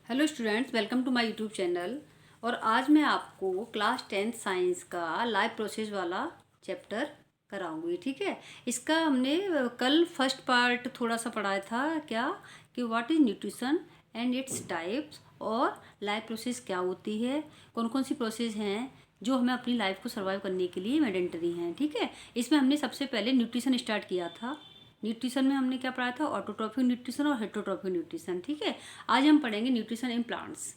Hello students, welcome to my YouTube channel. और आज मैं आपको क्लास 10th साइंस का लाइफ प्रोसेस वाला चैप्टर कराऊंगी। ठीक है। इसका हमने कल फर्स्ट पार्ट थोड़ा सा पढ़ाया था क्या कि what is nutrition and its types, और लाइफ प्रोसेस क्या होती है, कौन कौन सी प्रोसेस हैं जो हमें अपनी लाइफ को सर्वाइव करने के लिए मैंडेटरी हैं। ठीक है। इसमें हमने सबसे पहले न्यूट्रिशन स्टार्ट किया था। न्यूट्रिशन में हमने क्या पढ़ा था, ऑटोट्रॉफिक न्यूट्रिशन और हेटरोट्रॉफिक न्यूट्रिशन। ठीक है। आज हम पढ़ेंगे न्यूट्रिशन इन प्लांट्स।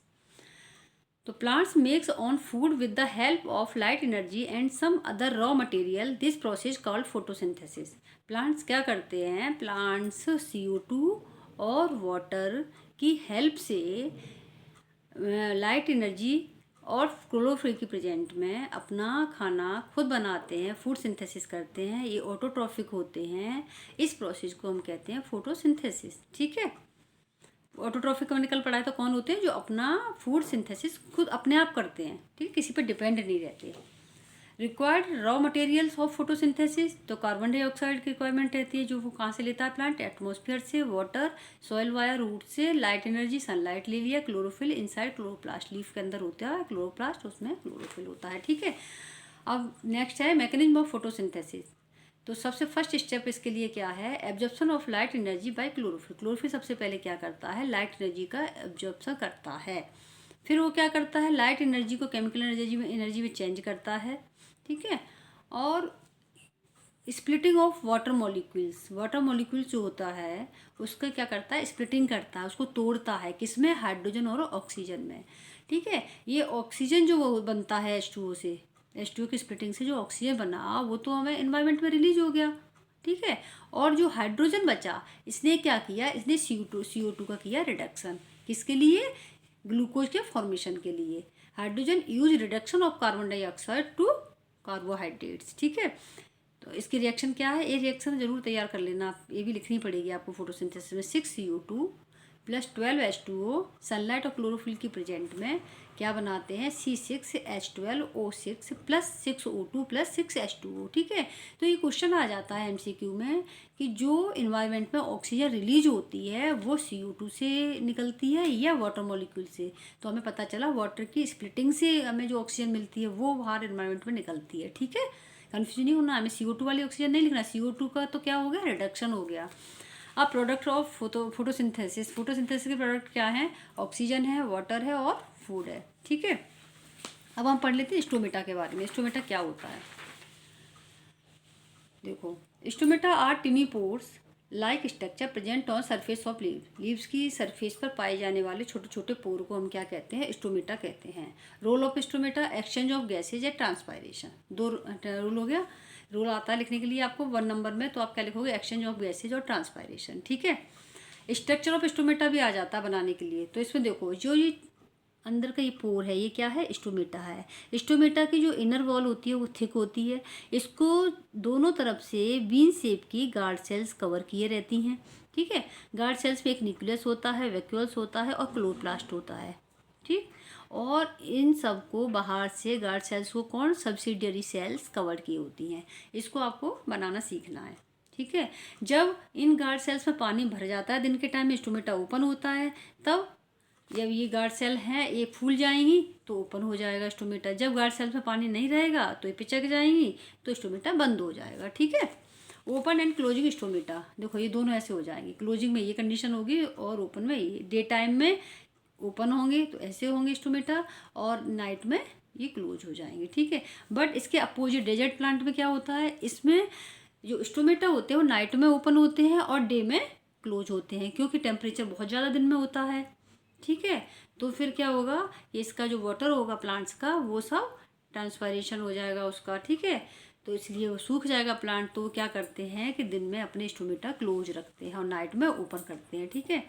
तो plants makes own food with the help of light energy and some other raw material, this process called photosynthesis. Plants क्या करते हैं, प्लांट्स CO2 और वाटर की हेल्प से लाइट एनर्जी और क्लोरोफिल की प्रेजेंट में अपना खाना खुद बनाते हैं, फूड सिंथेसिस करते हैं। ये ऑटोट्रॉफिक होते हैं। इस प्रोसेस को हम कहते हैं फोटोसिंथेसिस। ठीक है। ऑटोट्रॉफिक का निकल पड़ा है तो कौन होते हैं, जो अपना फूड सिंथेसिस खुद अपने आप करते हैं। ठीक है, किसी पर डिपेंड नहीं रहते। Required raw materials of photosynthesis, तो कार्बन डाइऑक्साइड की रिक्वायरमेंट रहती है, जो वो कहाँ से लेता है प्लांट, एटमॉस्फेयर से, वाटर, सॉइल वाया, रूट से, लाइट एनर्जी, सनलाइट ले लिया, क्लोरोफिल इनसाइड क्लोरोप्लास्ट, लीफ के अंदर होता है क्लोरोप्लास्ट, उसमें क्लोरोफिल होता है। ठीक है। अब नेक्स्ट है मैकेनिज्म ऑफ फोटोसिंथेसिस। तो सबसे फर्स्ट स्टेप इसके लिए क्या है, absorption of light energy by chlorophyll. Chlorophyll सबसे पहले क्या करता है, लाइट एनर्जी का एब्जॉर्प्शन करता है। फिर वो क्या करता है, लाइट एनर्जी को केमिकल एनर्जी में चेंज करता है। ठीक है। और splitting of water molecules, water molecules जो होता है उसका क्या करता है, स्प्लिटिंग करता है, उसको तोड़ता है, किसमें, हाइड्रोजन और ऑक्सीजन में। ठीक है। ये ऑक्सीजन जो वो बनता है H2O से, H2O की स्प्लिटिंग से जो ऑक्सीजन बना वो तो हमें एनवायरनमेंट में रिलीज हो गया। ठीक है। और जो हाइड्रोजन बचा, इसने क्या किया, इसने CO2 का किया रिडक्शन। किसके लिए, ग्लूकोज के फॉर्मेशन के लिए। Hydrogen use reduction of carbon dioxide to carbohydrates. ठीक है। तो इसकी रिएक्शन क्या है, ये रिएक्शन जरूर तैयार कर लेना आप, ये भी लिखनी पड़ेगी आपको फोटोसिंथेसिस में। 6CO2 + 12H2O सनलाइट और क्लोरोफिल की प्रेजेंट में क्या बनाते हैं, C6H12O6 + 6O2 + 6H2O। ठीक है। तो ये क्वेश्चन आ जाता है MCQ में कि जो इन्वायरमेंट में ऑक्सीजन रिलीज होती है वो CO2 से निकलती है या वाटर मॉलिक्यूल से। तो हमें पता चला वाटर की स्प्लिटिंग से हमें जो ऑक्सीजन मिलती है वो बाहर इन्वायरमेंट में निकलती है। ठीक है। कन्फ्यूजन नहीं होना, हमें CO2 वाली ऑक्सीजन नहीं लिखना, CO2 का तो क्या हो गया, रिडक्शन हो गया। अब प्रोडक्ट ऑफ फोटोसिंथेसिस, फोटोसिंथेसिस के प्रोडक्ट क्या हैं, ऑक्सीजन है, वाटर है और फूड है। ठीक है। अब हम पढ़ लेते हैं स्टोमेटा के बारे में। स्टोमेटा क्या होता है, देखो, stomata are tiny pores like structure present on surface of leaves की सरफेस पर पाए जाने वाले छोटे छोटे पोर को हम क्या कहते हैं, स्टोमेटा कहते हैं। Role of stomata, exchange of gases या ट्रांसपायरेशन। दो रोल हो गया। रोल आता है लिखने के लिए आपको 1 नंबर में, तो आप क्या लिखोगे, एक्सचेंज ऑफ गैसेज और ट्रांसपायरेशन। ठीक है। स्ट्रक्चर ऑफ स्टोमेटा भी आ जाता है बनाने के लिए। तो इसमें देखो, जो ये अंदर का ये पोर है, ये क्या है, स्टोमेटा है। स्टोमेटा की जो इनर वॉल होती है वो थिक होती है। इसको दोनों तरफ से बीन शेप की गार्ड सेल्स कवर किए रहती हैं। ठीक है। गार्ड सेल्स में एक न्यूक्लियस होता है, वैक्यूल्स होता है और क्लोरोप्लास्ट होता है। ठीक। और इन सब को बाहर से गार्ड सेल्स को कौन, सब्सिडियरी सेल्स कवर की होती हैं। इसको आपको बनाना सीखना है। ठीक है। जब इन गार्ड सेल्स में पानी भर जाता है दिन के टाइम में, स्टोमेटा ओपन होता है। तब जब ये गार्ड सेल हैं ये फूल जाएंगी तो ओपन हो जाएगा स्टोमेटा। जब गार्ड सेल में पानी नहीं रहेगा तो ये पिचक जाएंगी तो स्टोमेटा बंद हो जाएगा। ठीक है। ओपन एंड क्लोजिंग स्टोमेटा, देखो ये दोनों ऐसे हो जाएंगे, क्लोजिंग में ये कंडीशन होगी और ओपन में ये। डे टाइम में ओपन होंगे तो ऐसे होंगे स्टोमेटा, और नाइट में ये क्लोज हो जाएंगे। ठीक है। बट इसके अपोजिट डेजर्ट प्लांट में क्या होता है, इसमें जो स्टोमेटा होते हैं वो नाइट में ओपन होते हैं और डे में क्लोज होते हैं, क्योंकि टेम्परेचर बहुत ज़्यादा दिन में होता है। ठीक है। तो फिर क्या होगा, ये इसका जो वाटर होगा प्लांट्स का वो सब ट्रांसपायरेशन हो जाएगा उसका। ठीक है। तो इसलिए वो सूख जाएगा प्लांट। तो वो क्या करते हैं कि दिन में अपने स्टोमेटा क्लोज रखते हैं और नाइट में ओपन करते हैं। ठीक है।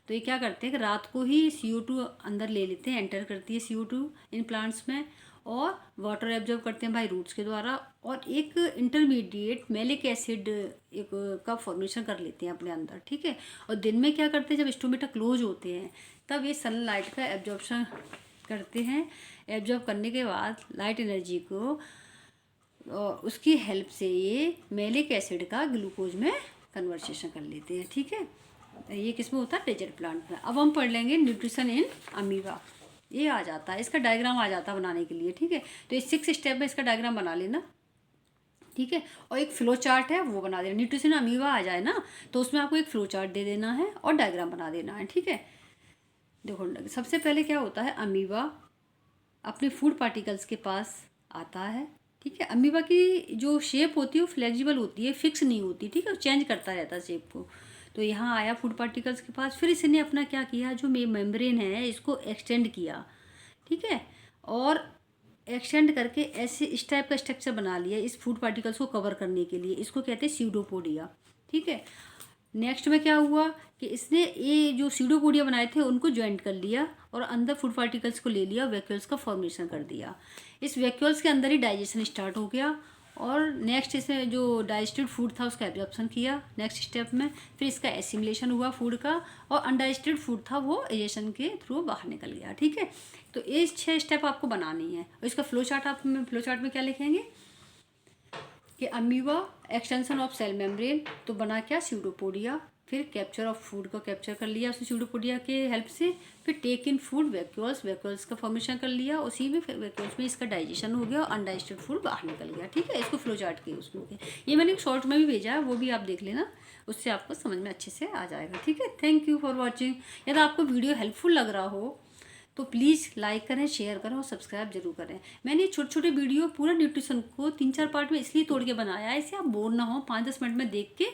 तो ये क्या करते हैं कि रात को ही CO2 अंदर ले लेते हैं, एंटर करती है CO2 इन प्लांट्स में, और वाटर एब्जॉर्ब करते हैं बाई रूट्स के द्वारा, और एक इंटरमीडिएट मैलिक एसिड एक का फॉर्मेशन कर लेते हैं अपने अंदर। ठीक है। और दिन में क्या करते हैं, जब स्टोमेटा क्लोज होते हैं तब ये सनलाइट का एब्जॉर्प्शन करते हैं। एब्जॉर्ब करने के बाद लाइट एनर्जी को उसकी हेल्प से ये मैलिक एसिड का ग्लूकोज में कन्वर्सेशन कर लेते हैं। ठीक है। ये किस में होता है? डेजर्ट प्लांट में। अब हम पढ़ लेंगे न्यूट्रिशन इन अमीबा। ये आ जाता है, इसका डायग्राम आ जाता है बनाने के लिए, ठीक है। तो ये 6 स्टेप में इसका डायग्राम बना लेना, ठीक है। और एक फ्लो चार्ट है वो बना देना। न्यूट्रिशन अमीबा आ जाए ना तो उसमें आपको एक फ्लो चार्ट दे देना है और डायग्राम बना देना है, ठीक है। देखो सबसे पहले क्या होता है, अमीबा अपने फूड पार्टिकल्स के पास आता है, ठीक है। अमीबा की जो शेप होती है वो फ्लेक्सिबल होती है, फिक्स नहीं होती, ठीक है, चेंज करता रहता है शेप को। तो यहाँ आया फूड पार्टिकल्स के पास, फिर इसने अपना क्या किया, जो मेम्ब्रेन है इसको एक्सटेंड किया, ठीक है। और एक्सटेंड करके ऐसे इस टाइप का स्ट्रक्चर बना लिया इस फूड पार्टिकल्स को कवर करने के लिए, इसको कहते हैं सीडोपोडिया, ठीक है। नेक्स्ट में क्या हुआ कि इसने ये जो सीडोपोडिया बनाए थे उनको ज्वाइंट कर लिया और अंदर फूड पार्टिकल्स को ले लिया, वैक्यूल्स का फॉर्मेशन कर दिया। इस वैक्यूल्स के अंदर ही डाइजेशन स्टार्ट हो गया और नेक्स्ट इसने जो डाइजेस्टेड फूड था उसका एब्जॉर्प्शन किया नेक्स्ट स्टेप में, फिर इसका एसिमिलेशन हुआ फूड का, और अनडाइजेस्टेड फूड था वो एजेशन के थ्रू बाहर निकल गया, ठीक है। तो ये 6 स्टेप आपको बनानी है और इसका फ्लो चार्ट आप फ्लो चार्ट में क्या लिखेंगे कि amoeba extension of cell membrane, तो बना क्या, सीडोपोडिया। फिर कैप्चर ऑफ फूड को कैप्चर कर लिया उसने सीडोपोडिया के हेल्प से। फिर take in food vacuoles, vacuoles का फॉर्मेशन कर लिया उसी में, वैक्यूल्स में इसका डाइजेशन हो गया और अनडाइजेस्टेड फूड बाहर निकल गया, ठीक है। इसको फ्लो चार्ट के उसमें ये मैंने एक शॉर्ट में भी भेजा है, वो भी आप देख लेना, उससे आपको समझ में अच्छे से आ जाएगा, ठीक है। Thank you for watching. यदि आपको वीडियो हेल्पफुल लग रहा हो तो प्लीज़ लाइक करें, शेयर करें और सब्सक्राइब जरूर करें। मैंने छोटे छोटे वीडियो पूरा न्यूट्रिशन को 3-4 पार्ट में इसलिए तोड़ के बनाया है, इससे आप बोर ना हो, 5-10 मिनट में देख के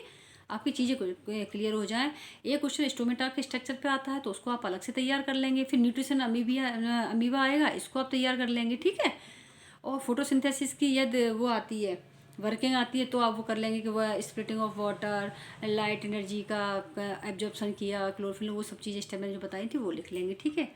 आपकी चीज़ें क्लियर हो जाएं। एक क्वेश्चन स्टोमेटा के स्ट्रक्चर पे आता है तो उसको आप अलग से तैयार कर लेंगे, फिर न्यूट्रिशन अमीबा आएगा, इसको आप तैयार कर लेंगे, ठीक है। और फोटोसिंथेसिस की यदि वो आती है, वर्किंग आती है, तो आप वो कर लेंगे कि वह splitting of water, light energy का एब्जॉर्प्शन किया, क्लोरोफिल, वो सब चीज़ें स्टेप मैंने जो बताई थी वो लिख लेंगे, ठीक है।